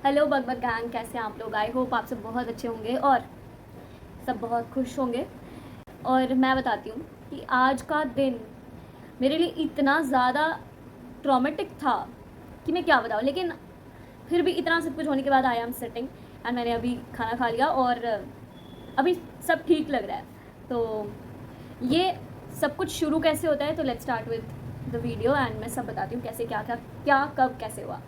Hello बगबग gang, कैसे हैं आप लोग। आई होप आप सब बहुत अच्छे होंगे और सब बहुत खुश होंगे। और मैं बताती हूँ कि आज का दिन मेरे लिए इतना ज़्यादा ट्रॉमेटिक था कि मैं क्या बताऊँ। लेकिन फिर भी इतना सब कुछ होने के बाद आई एम सेटिंग एंड मैंने अभी खाना खा लिया और अभी सब ठीक लग रहा है। तो ये सब कुछ शुरू कैसे होता है, तो let's start with the video and मैं सब बताती हूँ कैसे क्या कब कैसे हुआ।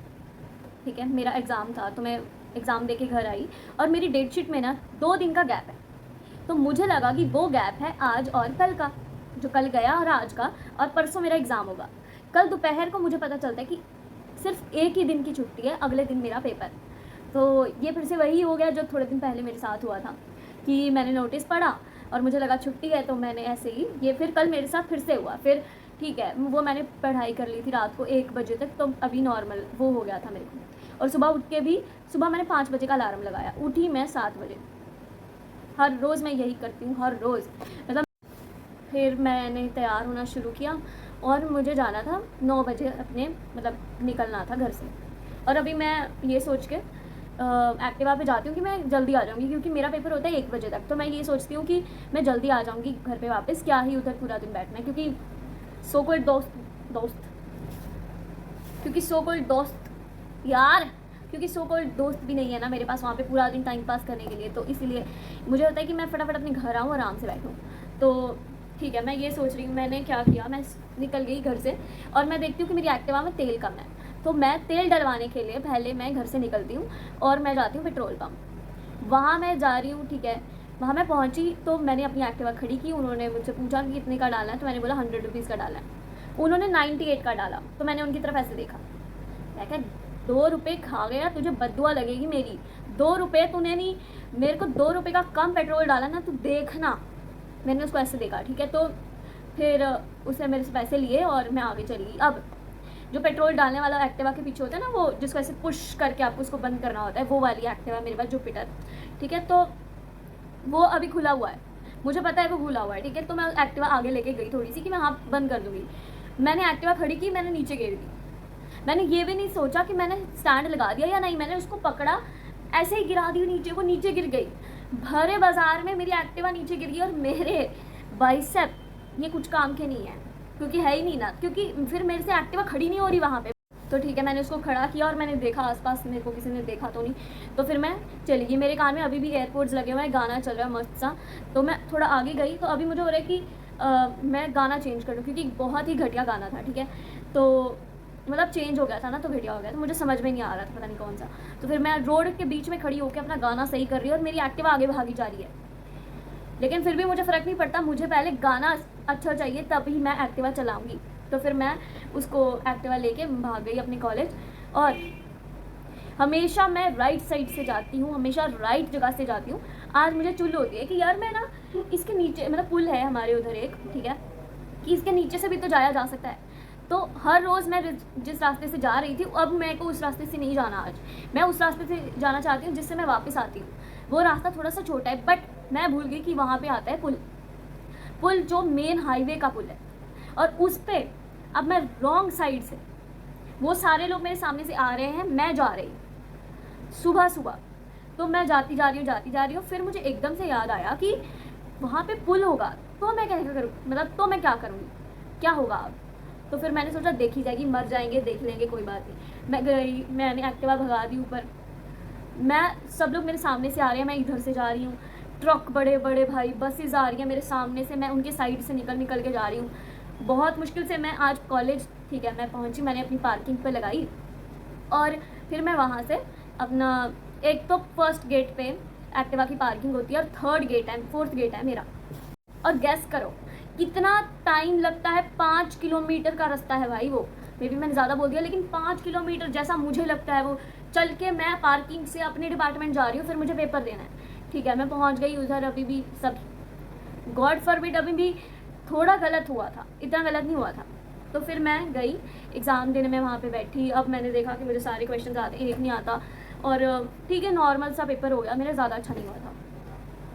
ठीक है, मेरा एग्ज़ाम था तो मैं एग्ज़ाम दे के घर आई और मेरी डेट शीट में ना 2 दिन का गैप है। तो मुझे लगा कि वो गैप है आज और कल का, जो कल गया और आज का, और परसों मेरा एग्ज़ाम होगा। कल दोपहर को मुझे पता चलता है कि सिर्फ एक ही दिन की छुट्टी है, अगले दिन मेरा पेपर। तो ये फिर से वही हो गया जो थोड़े दिन पहले मेरे साथ हुआ था कि मैंने नोटिस पढ़ा और मुझे लगा छुट्टी है, तो मैंने ऐसे ही ये फिर कल मेरे साथ फिर से हुआ। फिर ठीक है, वो मैंने पढ़ाई कर ली थी रात को 1 बजे तक, तो अभी नॉर्मल वो हो गया था मेरे को। और सुबह उठ के भी, सुबह मैंने 5 बजे का अलार्म लगाया, उठी मैं 7 बजे। हर रोज़ मैं यही करती हूँ, हर रोज़। मतलब फिर मैंने तैयार होना शुरू किया और मुझे जाना था 9 बजे, अपने मतलब निकलना था घर से। और अभी मैं ये सोच के एक्टिवा पे जाती हूँ कि मैं जल्दी आ जाऊँगी, क्योंकि मेरा पेपर होता है 1 बजे तक। तो मैं ये सोचती हूँ कि मैं जल्दी आ जाऊँगी घर पे वापस, क्या ही उधर पूरा दिन बैठना है। क्योंकि सो कोई दोस्त दोस्त क्योंकि सो कोई दोस्त यार क्योंकि सो कोई दोस्त भी नहीं है ना मेरे पास वहाँ पे पूरा दिन टाइम पास करने के लिए। तो इसीलिए मुझे होता है कि मैं फटाफट अपने घर आऊँ, आराम से बैठूँ। तो ठीक है, मैं ये सोच रही हूँ। मैंने क्या किया, मैं निकल गई घर से और मैं देखती हूँ कि मेरी एक्टिवा में तेल कम है। तो मैं तेल डलवाने के लिए पहले मैं घर से निकलती हूँ और मैं जाती हूँ पेट्रोल पम्प। वहाँ मैं जा रही हूँ, ठीक है। वहाँ मैं पहुँची तो मैंने अपनी एक्टिवा खड़ी की। उन्होंने मुझसे पूछा कि कितने का डालना है, तो मैंने बोला 100 रुपीज़ का डालना है। उन्होंने 98 का डाला। तो मैंने उनकी तरफ ऐसे देखा, मैं क्या 2 रुपये खा गया, तुझे बददुआ लगेगी मेरी। 2 रुपये तूने नहीं, मेरे को 2 रुपये का कम पेट्रोल डाला ना, तू देखना। मैंने उसको ऐसे देखा, ठीक है। तो फिर उसने मेरे से पैसे लिए और मैं आगे चली गई। अब जो पेट्रोल डालने वाला एक्टिवा के पीछे होता है ना, वो जिसको ऐसे पुश करके आपको उसको बंद करना होता है, वो वाली एक्टिवा मेरे पास, जुपिटर। ठीक है, तो वो अभी खुला हुआ है, मुझे पता है वो खुला हुआ है। ठीक है, तो मैं एक्टिवा आगे लेके गई थोड़ी सी कि मैं हाँ बंद कर दूँगी। मैंने एक्टिवा खड़ी की, मैंने नीचे गिर दी। मैंने ये भी नहीं सोचा कि मैंने स्टैंड लगा दिया या नहीं, मैंने उसको पकड़ा, ऐसे ही गिरा दी नीचे, वो नीचे गिर गई। भरे बाजार में मेरी एक्टिवा नीचे गिर गई और मेरे बाइसेप ये कुछ काम के नहीं है, क्योंकि है ही नहीं ना, क्योंकि फिर मेरे से एक्टिवा खड़ी नहीं हो रही वहाँ पे। तो ठीक है, मैंने उसको खड़ा किया और मैंने देखा आसपास मेरे को किसी ने देखा तो नहीं। तो फिर मैं चली गई। मेरे कान में अभी भी एयरपोर्ट्स लगे हुए हैं, गाना चल रहा है मस्त सा। तो मैं थोड़ा आगे गई तो अभी मुझे हो रहा है कि मैं गाना चेंज कर लूँ, क्योंकि बहुत ही घटिया गाना था। ठीक है, तो मतलब चेंज हो गया था ना, तो घटिया हो गया, तो मुझे समझ में नहीं आ रहा था पता नहीं कौन सा। तो फिर मैं रोड के बीच में खड़ी होकर अपना गाना सही कर रही हूँ और मेरी एक्टिवा आगे भागी जा रही है। लेकिन फिर भी मुझे फ़र्क नहीं पड़ता, मुझे पहले गाना अच्छा चाहिए तभी मैं एक्टिवा चलाऊँगी। तो फिर मैं उसको एक्टिवा लेके भाग गई अपने कॉलेज। और हमेशा मैं राइट साइड से जाती हूँ, हमेशा राइट जगह से जाती हूँ। आज मुझे चुल होती है कि यार मैं ना इसके नीचे, मतलब पुल है हमारे उधर एक, ठीक है, कि इसके नीचे से भी तो जाया जा सकता है। तो हर रोज़ मैं जिस रास्ते से जा रही थी, अब मेरे को उस रास्ते से नहीं जाना। आज मैं उस रास्ते से जाना चाहती हूँ जिससे मैं वापस आती हूँ। वो रास्ता थोड़ा सा छोटा है, बट मैं भूल गई कि वहाँ पे आता है पुल। पुल जो मेन हाईवे का पुल है, और उस पर अब मैं रॉन्ग साइड से, वो सारे लोग मेरे सामने से आ रहे हैं, मैं जा रही सुबह सुबह। तो मैं जाती जा रही हूँ। फिर मुझे एकदम से याद आया कि वहाँ पे पुल होगा, तो मैं क्या करूँ, मतलब तो मैं क्या करूँगी, क्या होगा अब। तो फिर मैंने सोचा देखी जाएगी, मर जाएंगे देख लेंगे, कोई बात नहीं। मैं गई, मैंने एक्टिवा भगा दी ऊपर। मैं, सब लोग मेरे सामने से आ रहे हैं, मैं इधर से जा रही हूँ। ट्रक बड़े बड़े भाई, बसेज आ रही हैं मेरे सामने से, मैं उनके साइड से निकल के जा रही हूँ। बहुत मुश्किल से मैं आज कॉलेज, ठीक है, मैं पहुँची, मैंने अपनी पार्किंग पे लगाई और फिर मैं वहाँ से अपना, एक तो फर्स्ट गेट पे एक्टिवा की पार्किंग होती है और थर्ड गेट है, फोर्थ गेट है मेरा। और गैस करो कितना टाइम लगता है, 5 किलोमीटर का रास्ता है भाई वो। मे बी मैंने ज़्यादा बोल दिया, लेकिन 5 किलोमीटर जैसा मुझे लगता है वो चल के मैं पार्किंग से अपने डिपार्टमेंट जा रही हूँ। फिर मुझे पेपर देना है, ठीक है, मैं पहुँच गई उधर। अभी भी सब, गॉड फॉरबिड, अभी भी थोड़ा गलत हुआ था, इतना गलत नहीं हुआ था। तो फिर मैं गई एग्ज़ाम देने में, वहाँ पे बैठी। अब मैंने देखा कि मेरे सारे क्वेश्चन आते हैं, एक नहीं आता। और ठीक है, नॉर्मल सा पेपर हो गया मेरा, ज़्यादा अच्छा नहीं हुआ था।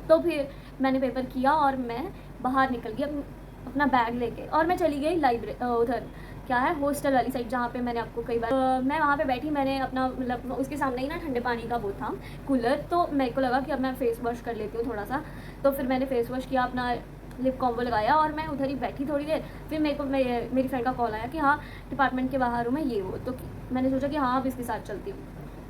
तो फिर मैंने पेपर किया और मैं बाहर निकल गई अपना बैग लेके, और मैं चली गई लाइब्रेरी उधर क्या है, हॉस्टल वाली साइड, जहाँ पे मैंने आपको कई बार मैं वहाँ पे बैठी, मैंने अपना मतलब उसके सामने ही ना ठंडे पानी का वो था कूलर, तो मेरे को लगा कि अब मैं फेस वॉश कर लेती हूँ थोड़ा सा। तो फिर मैंने फेस वॉश किया, अपना लिप कॉम्बो लगाया और मैं उधर ही बैठी थोड़ी देर। फिर मेरे को मेरी फ्रेंड का कॉल आया कि हाँ डिपार्टमेंट के बाहर हूँ मैं, ये वो। तो मैंने सोचा कि हाँ अब इसके साथ चलती हूँ,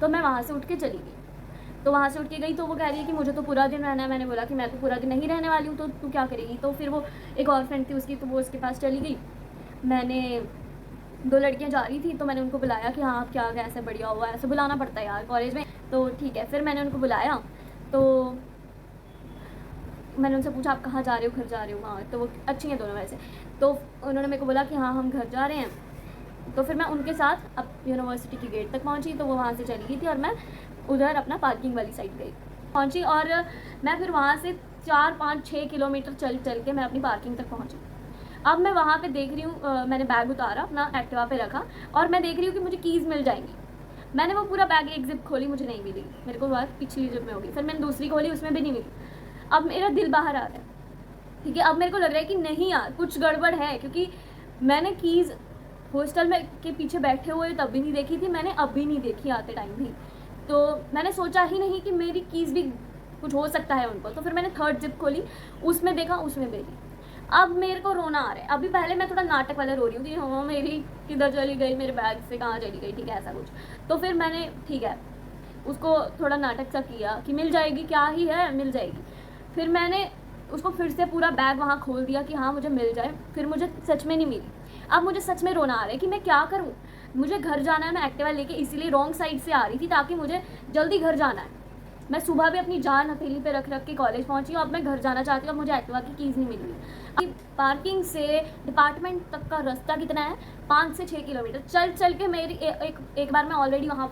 तो मैं वहाँ से उठ के चली गई। तो वहाँ से उठ के गई तो वो कह रही है कि मुझे तो पूरा दिन रहना है। मैंने बोला कि मैं तो पूरा दिन नहीं रहने वाली हूँ, तो तू क्या करेगी। तो फिर वो एक और फ्रेंड थी उसकी, तो वो उसके पास चली गई। मैंने 2 लड़कियाँ जा रही थी, तो मैंने उनको बुलाया कि हाँ क्या कैसे बढ़िया हुआ, ऐसे बुलाना पड़ता है यार कॉलेज में, तो ठीक है। फिर मैंने उनको बुलाया, तो मैंने उनसे पूछा आप कहाँ जा रहे हो, घर जा रहे हो। हाँ, तो वो अच्छी हैं दोनों वैसे। तो उन्होंने मेरे को बोला कि हाँ हम घर जा रहे हैं। तो फिर मैं उनके साथ अब यूनिवर्सिटी की गेट तक पहुँची, तो वो वहाँ से चली गई थी और मैं उधर अपना पार्किंग वाली साइड गई पहुँची। और मैं फिर वहाँ से 4-5-6 किलोमीटर चल के मैं अपनी पार्किंग तक पहुँची। अब मैं वहाँ पे देख रही हूँ, मैंने बैग उतारा, अपना एक्टिवा पे रखा और मैं देख रही हूँ कि मुझे कीज़ मिल जाएंगी। मैंने वो पूरा बैग एक जिप खोली, मुझे नहीं मिली, मेरे को बात पिछली जिप में होगी। फिर मैंने दूसरी खोली, उसमें भी नहीं मिली। अब मेरा दिल बाहर आ रहा है, ठीक है। अब मेरे को लग रहा है कि नहीं यार कुछ गड़बड़ है, क्योंकि मैंने कीज़ हॉस्टल में के पीछे बैठे हुए तब भी नहीं देखी थी, मैंने अब भी नहीं देखी आते टाइम भी। तो मैंने सोचा ही नहीं कि मेरी कीज़ भी कुछ हो सकता है उनको। तो फिर मैंने थर्ड जिप खोली, उसमें देखा, उसमें मिली। अब मेरे को रोना आ रहा है। अभी पहले मैं थोड़ा नाटक वाला रो रही हूँ कि हाँ मेरी किधर चली गई, मेरे बैग से कहाँ चली गई, ठीक है ऐसा कुछ। तो फिर मैंने ठीक है उसको थोड़ा नाटक सा किया कि मिल जाएगी, क्या ही है मिल जाएगी। फिर मैंने उसको फिर से पूरा बैग वहाँ खोल दिया कि हाँ मुझे मिल जाए। फिर मुझे सच में नहीं मिली। अब मुझे सच में रोना आ रहा है कि मैं क्या करूँ। मुझे घर जाना है, मैं एक्टिवा लेके इसीलिए रॉन्ग साइड से आ रही थी ताकि मुझे जल्दी घर जाना है। मैं सुबह भी अपनी जान हथेली पे रख के कॉलेज पहुंची हूँ। अब मैं घर जाना चाहती हूँ, अब मुझे एक्टिवा की कीज़ नहीं मिल रही। पार्किंग से डिपार्टमेंट तक का रास्ता कितना है, 5 से 6 किलोमीटर चल के मेरी एक बार मैं ऑलरेडी वहाँ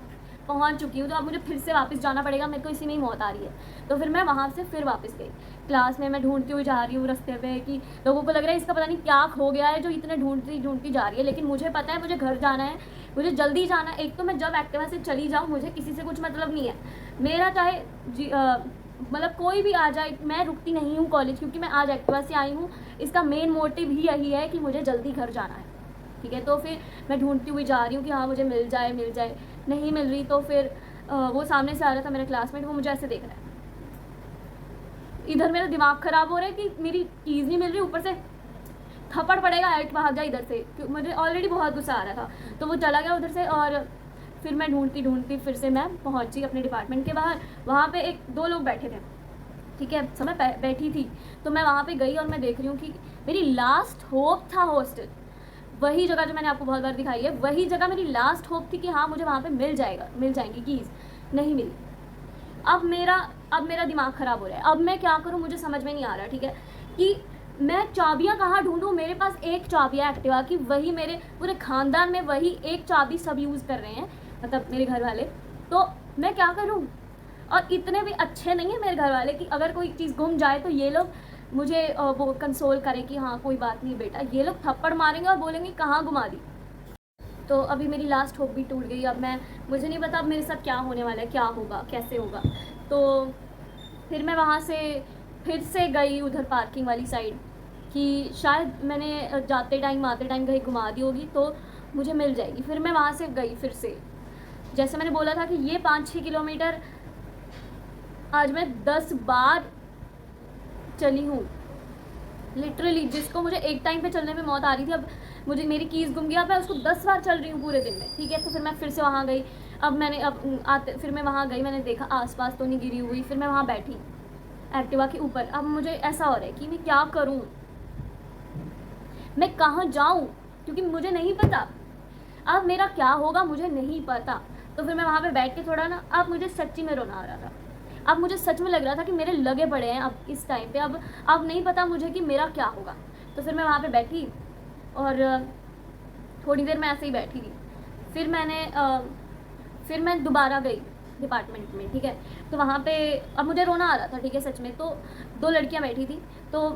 पहुँच चुकी हूँ। तो अब मुझे फिर से वापस जाना पड़ेगा, मेरे को इसी में ही मौत आ रही है। तो फिर मैं वहाँ से फिर वापस गई क्लास में। मैं ढूंढती हुई जा रही हूँ रास्ते पे कि लोगों को लग रहा है इसका पता नहीं क्या खो गया है जो इतने ढूंढती जा रही है, लेकिन मुझे पता है मुझे घर जाना है, मुझे जल्दी जाना है। एक तो मैं जब एक्टिवा से चली जाऊँ मुझे किसी से कुछ मतलब नहीं है, मेरा चाहे मतलब कोई भी आ जाए, मैं रुकती नहीं हूँ कॉलेज, क्योंकि मैं आज एक्टिवा से आई हूँ। इसका मेन मोटिव ही यही है कि मुझे जल्दी घर जाना है, ठीक है। तो फिर मैं ढूंढती हुई जा रही हूँ कि हाँ मुझे मिल जाए, नहीं मिल रही। तो फिर वो सामने से आ रहा था मेरा क्लासमेट, वो मुझे ऐसे देख रहा है। इधर मेरा दिमाग ख़राब हो रहा है कि मेरी कीज़ नहीं मिल रही, ऊपर से थप्पड़ पड़ेगा हट भाग जा इधर से। मुझे ऑलरेडी बहुत गुस्सा आ रहा था। तो वो चला गया उधर से और फिर मैं ढूंढती फिर से मैं पहुंची अपने डिपार्टमेंट के बाहर। वहाँ पे 1-2 लोग बैठे थे, ठीक है, समय बैठी थी। तो मैं वहाँ पे गई और मैं देख रही हूँ कि मेरी लास्ट होप था हॉस्टल, वही जगह जो मैंने आपको बहुत बार दिखाई है, वही जगह मेरी लास्ट होप थी कि हाँ मुझे वहाँ पे मिल जाएंगी कीज़। नहीं मिली। अब मेरा दिमाग ख़राब हो रहा है। अब मैं क्या करूँ मुझे समझ में नहीं आ रहा, ठीक है, कि मैं चाबियाँ कहाँ ढूंढूँ। मेरे पास एक चाबी है एक्टिवा की, वही मेरे पूरे ख़ानदान में वही एक चाबी सब यूज़ कर रहे हैं, मतलब मेरे घर वाले। तो मैं क्या करूँ। और इतने भी अच्छे नहीं हैं मेरे घर वाले कि अगर कोई चीज़ गुम जाए तो ये लोग मुझे वो कंसोल करें कि हाँ कोई बात नहीं बेटा। ये लोग थप्पड़ मारेंगे और बोलेंगे कहाँ घुमा दी। तो अभी मेरी लास्ट होप भी टूट गई। अब मुझे नहीं पता अब मेरे साथ क्या होने वाला है, क्या होगा, कैसे होगा। तो फिर मैं वहाँ से फिर से गई उधर पार्किंग वाली साइड कि शायद मैंने जाते टाइम आते टाइम कहीं घुमा दी होगी तो मुझे मिल जाएगी। फिर मैं वहाँ से गई फिर से, जैसे मैंने बोला था कि ये 5-6 किलोमीटर आज मैं 10 बार चली हूँ लिटरली। जिसको मुझे एक टाइम पे चलने में मौत आ रही थी, अब मुझे मेरी कीज़ गुम गया, मैं उसको 10 बार चल रही हूँ पूरे दिन में, ठीक है। तो फिर मैं फिर से वहाँ गई। फिर मैं वहाँ गई, मैंने देखा आसपास तो नहीं गिरी हुई। फिर मैं वहाँ बैठी एक्टिवा के ऊपर। अब मुझे ऐसा हो रहा है कि मैं क्या करूँ, मैं कहाँ जाऊँ, क्योंकि मुझे नहीं पता अब मेरा क्या होगा, मुझे नहीं पता। तो फिर मैं वहाँ पे बैठ के थोड़ा ना, अब मुझे सच्ची में रोना आ रहा था। अब मुझे सच में लग रहा था कि मेरे लगे पड़े हैं अब इस टाइम पे, अब नहीं पता मुझे कि मेरा क्या होगा। तो फिर मैं वहाँ पे बैठी और थोड़ी देर मैं ऐसे ही बैठी थी। फिर मैं दोबारा गई डिपार्टमेंट में, ठीक है। तो वहाँ पे अब मुझे रोना आ रहा था, ठीक है, सच में। तो 2 लड़कियाँ बैठी थी, तो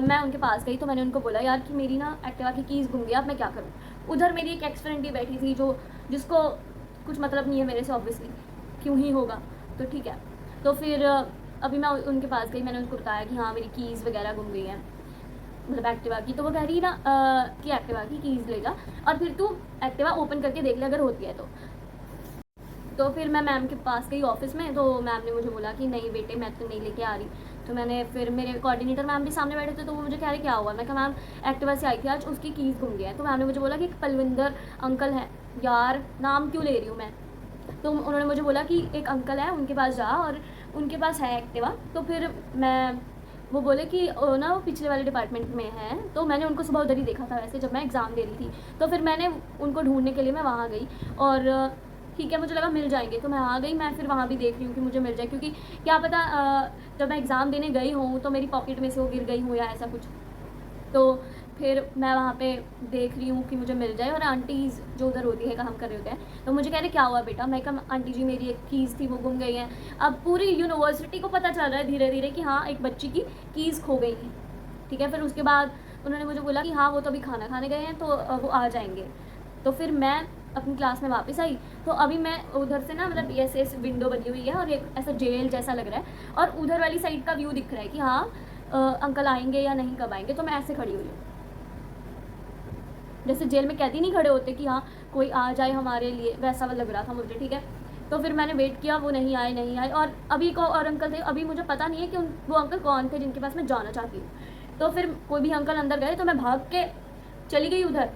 मैं उनके पास गई। तो मैंने उनको बोला यार कि मेरी ना एक्टिवा की कीज़ गुम गई, अब मैं क्या करूँ। उधर मेरी एक एक्स फ्रेंड भी बैठी थी जिसको कुछ मतलब नहीं है मेरे से, ऑब्वियसली क्यों ही होगा, तो ठीक है। तो फिर अभी मैं उनके पास गई, मैंने उनको बताया कि हाँ मेरी कीज़ वगैरह गुम गई हैं। मतलब एक्टिवा की। तो वो कह रही ना कि एक्टिवा की कीज़ ले जा और फिर तू एक्टिवा ओपन करके देख ले अगर होती है तो फिर मैं मैम के पास गई ऑफिस में, तो मैम ने मुझे बोला कि नहीं बेटे मैं तो नहीं लेके आ रही। तो मैंने फिर मेरे कोऑर्डिनेटर मैम भी सामने बैठे थे, तो वो मुझे कह रहे क्या हुआ। मैं कहा मैम एक्टिवा से आई थी आज, उसकी कीज़ गुम गया है। तो मैम ने मुझे बोला कि एक पलविंदर अंकल है, यार नाम क्यों ले रही हूँ मैं। तो उन्होंने मुझे बोला कि एक अंकल है उनके पास जा और उनके पास है एक्टिवा। तो फिर मैं वो बोले कि ना वो पिछले वाले डिपार्टमेंट में है। तो मैंने उनको सुबह उधर ही देखा था वैसे जब मैं एग्ज़ाम दे रही थी। तो फिर मैंने उनको ढूंढने के लिए मैं वहाँ गई और ठीक है मुझे लगा मिल जाएंगे, तो मैं आ गई। मैं फिर वहाँ भी देख रही हूँ कि मुझे मिल जाए, क्योंकि क्या पता जब मैं एग्ज़ाम देने गई हूँ तो मेरी पॉकेट में से वो गिर गई हूँ या ऐसा कुछ। तो फिर मैं वहाँ पे देख रही हूँ कि मुझे मिल जाए। और आंटीज़ जो उधर होती है काम कर रहे होते हैं, तो मुझे कह रहे क्या हुआ बेटा। मैं कहा आंटी जी मेरी एक कीज़ थी वो गुम गई है। अब पूरी यूनिवर्सिटी को पता चल रहा है धीरे धीरे कि हाँ एक बच्ची की कीज़ खो गई है। ठीक है, फिर उसके बाद उन्होंने मुझे बोला कि हाँ वो तो अभी खाना खाने गए हैं तो वो आ जाएंगे। तो फिर मैं अपनी क्लास में वापस आई। तो अभी मैं उधर से ना मतलब ऐसे विंडो बनी हुई है और एक ऐसा जेल जैसा लग रहा है और उधर वाली साइड का व्यू दिख रहा है कि हाँ अंकल आएंगे या नहीं कब आएंगे। तो मैं ऐसे खड़ी हुई हूँ जैसे जेल में कैदी नहीं खड़े होते कि हाँ कोई आ जाए हमारे लिए, वैसा लग रहा था मुझे। ठीक है, तो फिर मैंने वेट किया, वो नहीं आए और अभी को और अंकल थे। अभी मुझे पता नहीं है कि वो अंकल कौन थे जिनके पास मैं जाना चाहती हूँ। तो फिर कोई भी अंकल अंदर गए तो मैं भाग के चली गई उधर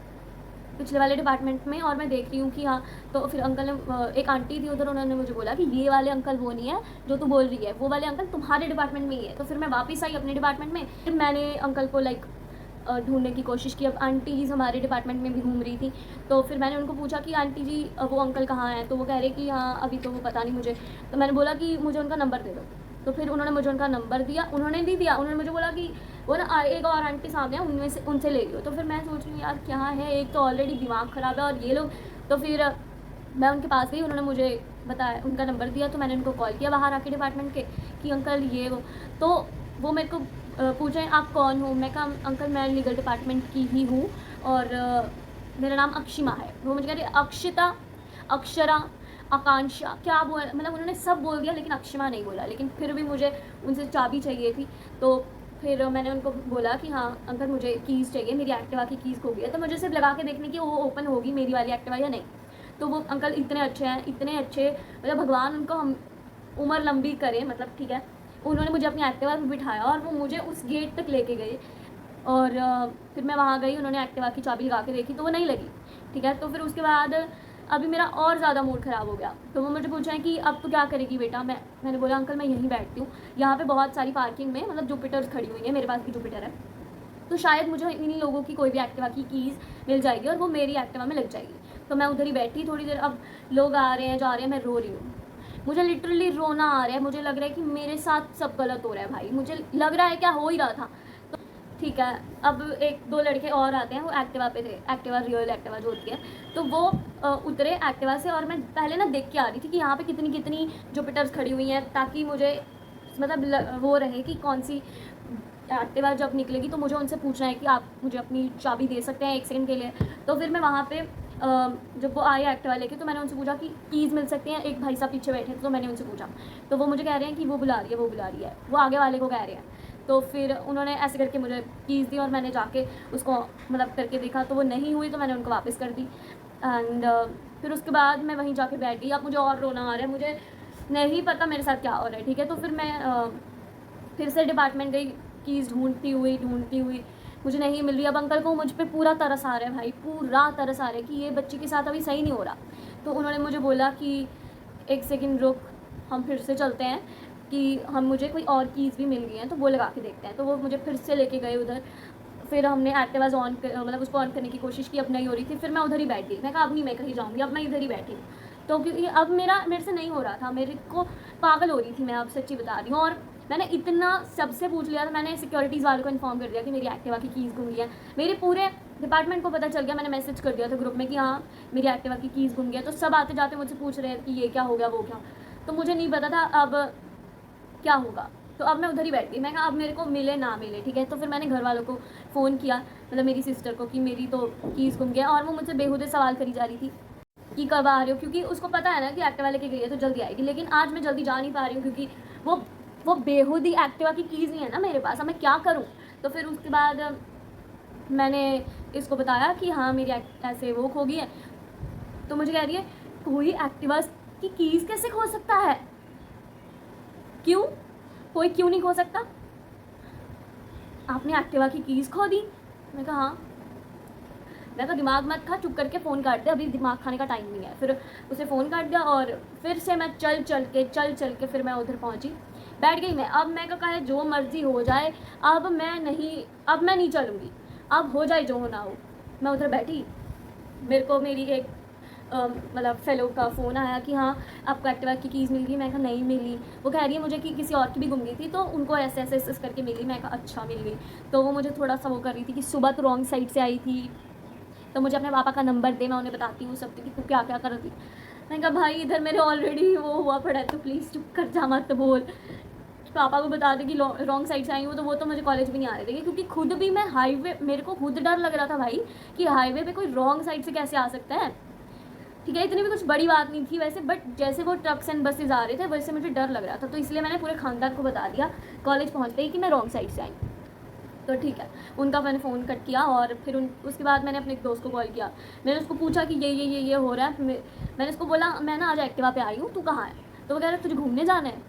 पिछले वाले डिपार्टमेंट में और मैं देख रही हूँ कि हाँ। तो फिर अंकल ने, एक आंटी थी उधर, उन्होंने मुझे बोला कि ये वाले अंकल वो नहीं है जो तू बोल रही है, वो वाले अंकल तुम्हारे डिपार्टमेंट में ही है। तो फिर मैं वापस आई अपने डिपार्टमेंट में। फिर मैंने अंकल को ढूंढने की कोशिश की। अब आंटी जी हमारे डिपार्टमेंट में भी घूम रही थी, तो फिर मैंने उनको पूछा कि आंटी जी वो अंकल कहाँ हैं। तो वो कह रहे कि हाँ अभी तो वो पता नहीं मुझे। तो मैंने बोला कि मुझे उनका नंबर दे दो। तो फिर उन्होंने मुझे उनका नंबर दिया, उन्होंने नहीं दिया, उन्होंने मुझे बोला कि वो ना एक और आंटी सामने है उनमें से उनसे ले लियो। तो फिर मैं सोच रही हूँ यार क्या है, एक तो ऑलरेडी दिमाग ख़राब है और ये लोग। तो फिर मैं उनके पास गई, उन्होंने मुझे बताया उनका नंबर दिया। तो मैंने उनको कॉल किया बाहर आके डिपार्टमेंट के कि अंकल ये वो। तो वो मेरे को पूछ रहे हैं आप कौन हो। मैं कहा अंकल मैं लीगल डिपार्टमेंट की ही हूँ और मेरा नाम अक्षिमा है। वो मुझे कह रही अक्षिता, अक्षरा, आकांक्षा क्या बोल, मतलब उन्होंने सब बोल दिया लेकिन अक्षिमा नहीं बोला। लेकिन फिर भी मुझे उनसे चाबी चाहिए थी। तो फिर मैंने उनको बोला कि हाँ अंकल मुझे कीज़ चाहिए, मेरी एक्टिवा की कीज़ खो गई है। तो मुझे सिर्फ लगा के देखने की वो ओपन होगी मेरी वाली एक्टिवा या नहीं। तो वो अंकल इतने अच्छे हैं, इतने अच्छे, मतलब भगवान उनको हम उम्र लंबी करे, मतलब ठीक है। उन्होंने मुझे अपनी एक्टिवा पर बिठाया और वो मुझे उस गेट तक लेके गए। और फिर मैं वहाँ गई, उन्होंने एक्टिवा की चाबी लगा के देखी तो वो नहीं लगी। ठीक है, तो फिर उसके बाद अभी मेरा और ज़्यादा मूड ख़राब हो गया। तो वो मुझे पूछ रहे हैं कि अब तो क्या करेगी बेटा। मैंने बोला अंकल मैं यहीं बैठती हूँ, यहाँ पे बहुत सारी पार्किंग में मतलब जुपिटर्स खड़ी हुई है, मेरे पास भी जुपिटर है। तो शायद मुझे इन्हीं लोगों की कोई भी एक्टिवा की कीज़ मिल जाएगी और वो मेरी एक्टिवा में लग जाएगी। तो मैं उधर ही बैठी थोड़ी देर। अब लोग आ रहे हैं जा रहे हैं, मैं रो रही हूँ। मुझे लिटरली रोना आ रहा है, मुझे लग रहा है कि मेरे साथ सब गलत हो रहा है भाई। मुझे लग रहा है क्या हो ही रहा था। तो ठीक है, अब एक दो लड़के और आते हैं, वो एक्टिवा पे थे, एक्टिवा रियल एक्टिवा जो होती है। तो वो उतरे एक्टिवा से और मैं पहले ना देख के आ रही थी कि यहाँ पे कितनी कितनी जुपिटर्स खड़ी हुई हैं, ताकि मुझे मतलब वो रहे कि कौन सी एक्टिवा जब निकलेगी तो मुझे उनसे पूछना है कि आप मुझे अपनी चाबी दे सकते हैं 1 सेकंड के लिए। तो फिर मैं वहाँ पे जब वो आए एक्टिवा लेके तो मैंने उनसे पूछा कि कीज़ मिल सकती हैं। एक भाई साहब पीछे बैठे थे तो मैंने उनसे पूछा, तो वो मुझे कह रहे हैं कि वो बुला रही है, वो बुला रही है, वो आगे वाले को कह रहे हैं। तो फिर उन्होंने ऐसे करके मुझे कीज़ दी और मैंने जाके उसको मतलब करके देखा तो वो नहीं हुई, तो मैंने उनको वापस कर दी। एंड फिर उसके बाद मैं वहीं जाके बैठ गई। अब मुझे और रोना आ रहा है, मुझे नहीं पता मेरे साथ क्या हो रहा है। ठीक है, तो फिर मैं फिर से डिपार्टमेंट गई, कीज़ ढूंढती हुई मुझे नहीं मिल रही। अब अंकल को मुझ पे पूरा तरस आ रहा है भाई, पूरा तरस आ रहा है कि ये बच्ची के साथ अभी सही नहीं हो रहा। तो उन्होंने मुझे बोला कि 1 सेकंड रुक, हम फिर से चलते हैं कि हम मुझे कोई और कीज़ भी मिल गई हैं तो वो लगा के देखते हैं। तो वो मुझे फिर से लेके गए उधर। फिर हमने एक्टिवाज ऑन मतलब उसको ऑन करने की कोशिश की, अब नहीं हो रही थी। फिर मैं उधर ही बैठ गई, मैं कहा अब नहीं मैं कहीं जाऊँगी, अब मैं इधर ही बैठी हूँ। तो क्योंकि अब मेरे से नहीं हो रहा था, मेरे को पागल हो रही थी मैं, अब सच्ची बता रही हूँ। और मैंने इतना सबसे पूछ लिया था, मैंने सिक्योरिटीज़ वालों को इन्फॉर्म कर दिया कि मेरी एक्टिवा की कीज़ गुम गई है। मेरे पूरे डिपार्टमेंट को पता चल गया, मैंने मैसेज कर दिया था ग्रुप में कि हाँ मेरी एक्टिवा की कीज़ गुम गई है। तो सब आते जाते मुझसे पूछ रहे हैं कि ये क्या हो गया वो क्या। तो मुझे नहीं पता था अब क्या होगा। तो अब मैं उधर ही बैठ गई, मैं कहा अब मेरे को मिले ना मिले। ठीक है, तो फिर मैंने घर वालों को फ़ोन किया, मतलब मेरी सिस्टर को, कि मेरी तो कीज़ गुम गया। और वो मुझसे बेहुदे सवाल करी जा रही थी कि कब आ रहे हो, क्योंकि उसको पता है ना कि एक्टिवा लेके गई है तो जल्दी आएगी। लेकिन आज मैं जल्दी जा नहीं पा रही हूँ क्योंकि वो बेहुदी एक्टिवा की कीज़ नहीं है ना मेरे पास, अब मैं क्या करूँ। तो फिर उसके बाद मैंने इसको बताया कि हाँ मेरी ऐसे वो खो गई है, तो मुझे कह रही है कोई एक्टिवा की कीज़ कैसे खो सकता है, क्यों, कोई क्यों नहीं खो सकता, आपने एक्टिवा की कीज़ खो दी। मैं कहा हाँ। मैं कहा दिमाग मत खा, चुप करके फ़ोन काट दे, अभी दिमाग खाने का टाइम नहीं है। फिर उसे फ़ोन काट दिया और फिर से मैं चल चल के फिर मैं उधर पहुंची, बैठ गई मैं। अब मैं कहा है जो मर्ज़ी हो जाए, अब मैं नहीं चलूँगी, अब हो जाए जो होना हो। मैं उधर बैठी, मेरे को मेरी एक मतलब फेलो का फ़ोन आया कि हाँ आपको एक्टिवा की कीज़ मिल गई। मैं कहा नहीं मिली। वो कह रही है मुझे कि किसी और की भी गुम गई थी, तो उनको ऐसे ऐसे ऐसे करके मिली। मैं कहा अच्छा मिल गई। तो वो मुझे थोड़ा सा वो कर रही थी कि सुबह तो रॉन्ग साइड से आई थी, तो मुझे अपने पापा का नंबर दे, मैं उन्हें बताती हूँ सब कि तू क्या क्या कर रही। मैंने कहा भाई इधर मेरे ऑलरेडी वो हुआ पड़ा है, तो प्लीज़ चुप कर जा, मत बोल। पापा को बता दे कि रॉन्ग साइड से आई हूँ, तो वो तो मुझे कॉलेज भी नहीं आने देंगे, क्योंकि खुद भी मैं हाईवे, मेरे को खुद डर लग रहा था भाई कि हाईवे पे कोई रॉन्ग साइड से कैसे आ सकता है। ठीक है, इतनी भी कुछ बड़ी बात नहीं थी वैसे, बट जैसे वो ट्रक्स एंड बसेज आ रहे थे वैसे मुझे डर लग रहा था, तो इसलिए मैंने पूरे खानदान को बता दिया कॉलेज पहुँचते ही कि मैं रॉन्ग साइड से आई। तो ठीक है, उनका मैंने फ़ोन कट किया और फिर उसके बाद मैंने अपने एक दोस्त को कॉल किया। मैंने उसको पूछा कि ये हो रहा है। मैंने उसको बोला मैं ना आज एक्टिवा पे आई हूँ, तू कहाँ है। तो वो कह रहा है तुझे घूमने जाना है।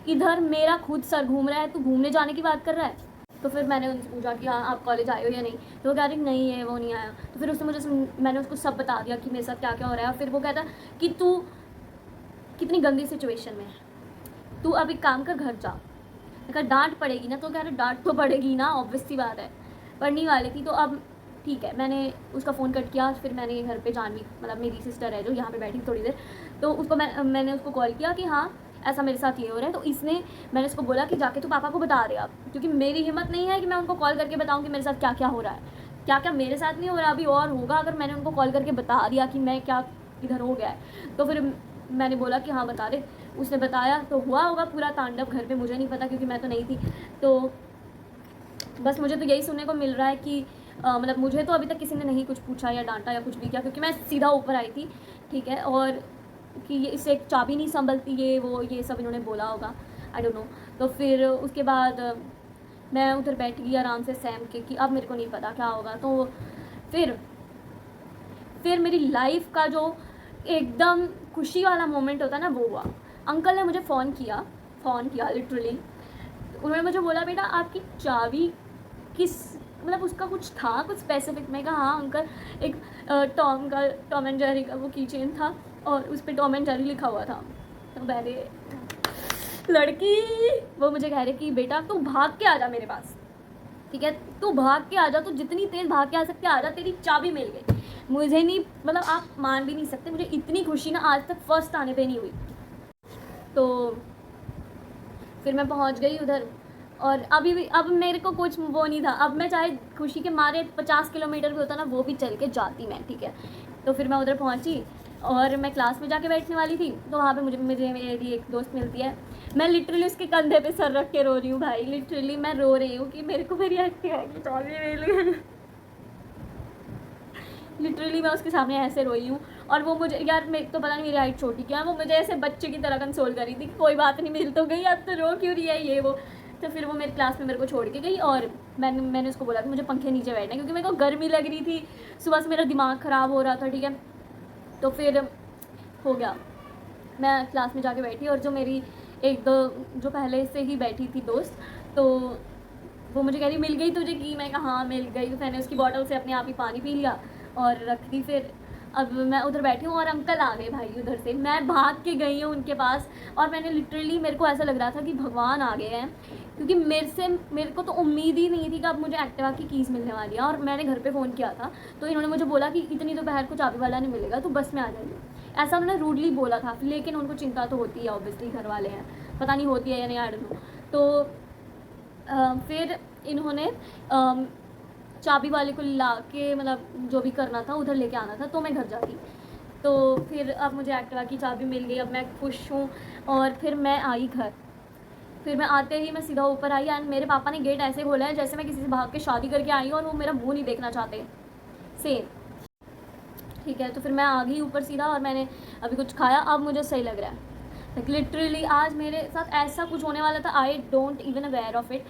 इधर मेरा खुद सर घूम रहा है, तू घूमने जाने की बात कर रहा है। तो फिर मैंने उनसे पूछा कि हाँ आप कॉलेज आए हो या नहीं। तो वो कह रही नहीं है, वो नहीं आया। तो फिर उसने मैंने उसको सब बता दिया कि मेरे साथ क्या क्या हो रहा है। फिर वो कहता कि तू कितनी गंदी सिचुएशन में है, तू अब एक काम कर घर जा। अगर डांट पड़ेगी ना, तो कह रहे डांट तो पड़ेगी ना, ऑब्वियस सी बात है, पढ़ने वाली थी। तो अब ठीक है, मैंने उसका फ़ोन कट किया। फिर मैंने घर पे जानवी, मतलब मेरी सिस्टर है जो यहाँ पे बैठी थोड़ी देर, तो उसको मैंने उसको कॉल किया कि हाँ ऐसा मेरे साथ ये हो रहा है। तो मैंने उसको बोला कि जाके तू पापा को बता दे आप, क्योंकि मेरी हिम्मत नहीं है कि मैं उनको कॉल करके बताऊँ कि मेरे साथ क्या क्या हो रहा है। क्या क्या मेरे साथ नहीं हो रहा, अभी और होगा अगर मैंने उनको कॉल करके बता दिया कि मैं क्या इधर हो गया है। तो फिर मैंने बोला कि हाँ बता दे। उसने बताया, तो हुआ होगा पूरा तांडव घर पे, मुझे नहीं पता क्योंकि मैं तो नहीं थी। तो बस मुझे तो यही सुनने को मिल रहा है कि मतलब मुझे तो अभी तक किसी ने नहीं कुछ पूछा या डांटा या कुछ भी किया, क्योंकि मैं सीधा ऊपर आई थी। ठीक है, और कि ये इससे एक चाबी नहीं संभलती, ये सब इन्होंने बोला होगा, आई डोंट नो। तो फिर उसके बाद मैं उधर बैठ गई आराम से सहम के कि अब मेरे को नहीं पता क्या होगा। तो फिर मेरी लाइफ का जो एकदम खुशी वाला मोमेंट होता है ना, वो हुआ। अंकल ने मुझे फ़ोन किया लिटरली। उन्होंने मुझे बोला बेटा आपकी चाबी किस, मतलब उसका कुछ था कुछ स्पेसिफिक। मैं कहा हाँ अंकल, एक टॉम एंड जेरी का वो की चेन था और उस पर टॉम एंड जेरी लिखा हुआ था। तो मैंने लड़की, वो मुझे कह रहे कि बेटा तू भाग के आ जा मेरे पास, ठीक है, तू भाग के आ जा, तू जितनी तेज़ भाग के आ सकते आ जा, तेरी चाबी मिल गई। मुझे नहीं, मतलब आप मान भी नहीं सकते, मुझे इतनी खुशी ना आज तक फर्स्ट आने पे नहीं हुई। तो फिर मैं पहुंच गई उधर, और अब मेरे को कुछ वो नहीं था। अब मैं चाहे खुशी के मारे 50 किलोमीटर भी होता ना, वो भी चल के जाती मैं, ठीक है। तो फिर मैं उधर पहुंची और मैं क्लास में जाके बैठने वाली थी, तो वहाँ पे मुझे मेरी एक दोस्त मिलती है। मैं लिटरली उसके कंधे पे सर रख के रो रही हूँ भाई, लिटरली मैं रो रही हूँ कि मेरे को मेरी एक्टिवा की चाबी मिल गई। लिटरली मैं उसके सामने ऐसे रोई हूँ। और वो मुझे, यार मेरे तो पता नहीं मेरी हाइट छोटी क्या, वो मुझे ऐसे बच्चे की तरह कंसोल कर रही थी कि कोई बात नहीं, मिल तो गई, अब तो रो क्यों रही है ये वो। तो फिर वो मेरे क्लास में मेरे को छोड़ के गई और मैंने उसको बोला कि मुझे पंखे नीचे बैठना है, क्योंकि मेरे को गर्मी लग रही थी, सुबह से मेरा दिमाग ख़राब हो रहा था, ठीक है। तो फिर हो गया, मैं क्लास में जाके बैठी, और जो मेरी एक दो जो पहले से ही बैठी थी दोस्त, तो वो मुझे कह रही मिल गई तुझे की। मैं कहा हाँ मिल गई। तो मैंने उसकी बॉटल से अपने आप ही पानी पी लिया और रख दी। फिर अब मैं उधर बैठी हूँ और अंकल आ गए भाई उधर से, मैं भाग के गई हूँ उनके पास। और मैंने लिटरली, मेरे को ऐसा लग रहा था कि भगवान आ गए हैं, क्योंकि मेरे को तो उम्मीद ही नहीं थी कि अब मुझे एक्टिवा की कीज़ मिलने वाली है। और मैंने घर पे फ़ोन किया था, तो इन्होंने मुझे बोला कि इतनी दोपहर को चाबी वाला नहीं मिलेगा, तो बस में आ जाइए, ऐसा उन्होंने रूडली बोला था। लेकिन उनको चिंता तो होती है, ऑब्वियसली घर वाले हैं, पता नहीं होती है या नहीं, आई डोंट नो। तो फिर इन्होंने चाबी वाले को ला के, मतलब जो भी करना था उधर लेके आना था, तो मैं घर जाती। तो फिर अब मुझे एक्टिवा की चाबी मिल गई, अब मैं खुश हूँ। और फिर मैं आई घर। फिर मैं आते ही मैं सीधा ऊपर आई, एंड मेरे पापा ने गेट ऐसे खोला है जैसे मैं किसी से भाग के शादी करके आई हूँ और वो मेरा मुँह नहीं देखना चाहते, सेम। ठीक है, तो फिर मैं आ गई ऊपर सीधा, और मैंने अभी कुछ खाया, अब मुझे सही लग रहा है। लाइक लिटरली आज मेरे साथ ऐसा कुछ होने वाला था, I don't even aware of it,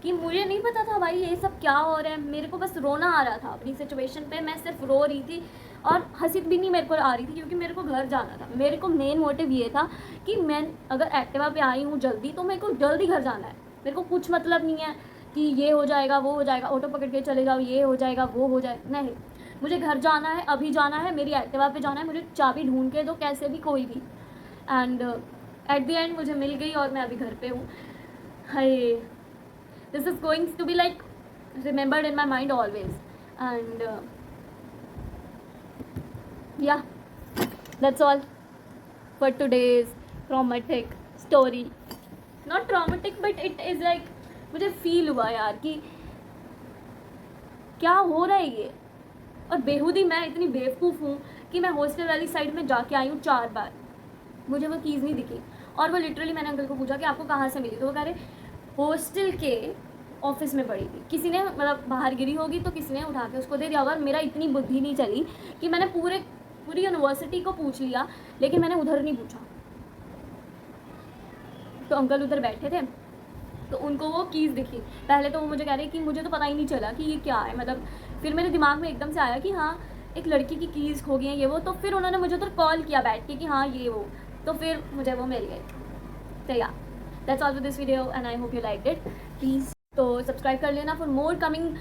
कि मुझे नहीं पता था भाई ये सब क्या हो रहा है। मेरे को बस रोना आ रहा था अपनी सिचुएशन पे, मैं सिर्फ रो रही थी और हंसी भी नहीं मेरे को आ रही थी, क्योंकि मेरे को घर जाना था। मेरे को मेन मोटिव ये था कि मैं अगर एक्टिवा पे आई हूँ जल्दी, तो मेरे को जल्दी घर जाना है। मेरे को कुछ मतलब नहीं है कि ये हो जाएगा वो हो जाएगा, ऑटो पकड़ के चले जाओ, ये हो जाएगा वो हो जाएगा, नहीं, मुझे घर जाना है, अभी जाना है, मेरी एक्टिवा पे जाना है, मुझे चाबी ढूंढ के दो कैसे भी, कोई भी। एंड एट द एंड मुझे मिल गई और मैं अभी घर पे हूँ। Hi, this is going to be like remembered in my mind always. And yeah, that's all for today's traumatic story. Not traumatic but it is like, मुझे फील हुआ यार कि क्या हो रहा है ये। और बेहूदी मैं इतनी बेवकूफ़ हूँ कि मैं हॉस्टल वाली साइड में जाके आई हूँ 4 बार, मुझे वो कीज़ नहीं दिखी। और वो लिटरली मैंने अंकल को पूछा कि आपको कहाँ से मिली, तो वो कह रहे हॉस्टल के ऑफिस में पड़ी थी, किसी ने मतलब बाहर गिरी होगी तो किसी ने उठा के उसको दे दिया होगा। मेरा इतनी बुद्धि नहीं चली कि मैंने पूरी यूनिवर्सिटी को पूछ लिया, लेकिन मैंने उधर नहीं पूछा। तो अंकल उधर बैठे थे तो उनको वो कीज़ दिखी। पहले तो वो मुझे कह रहे कि मुझे तो पता ही नहीं चला कि ये क्या है, मतलब फिर मेरे दिमाग में एकदम से आया कि हाँ एक लड़की की कीज़ खो गई हैं ये वो। तो फिर उन्होंने मुझे उधर कॉल किया बैठ के कि हाँ ये वो, तो फिर मुझे वो मिल गई। तो या that's all for this video and I hope you like it. Please तो सब्सक्राइब कर लेना for more coming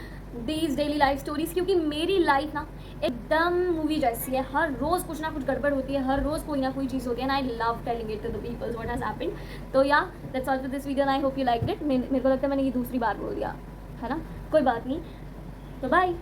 these daily life stories, क्योंकि मेरी लाइफ ना एकदम मूवी जैसी है। हर रोज़ कुछ ना कुछ गड़बड़ होती है, हर रोज़ कोई ना कोई चीज़ होती है, and I love telling it to the peoples what has happened. तो या that's all for this video and I hope you like it. मेरे को लगता है मैंने ये दूसरी बार बोल दिया है ना, कोई बात नहीं, तो बाय।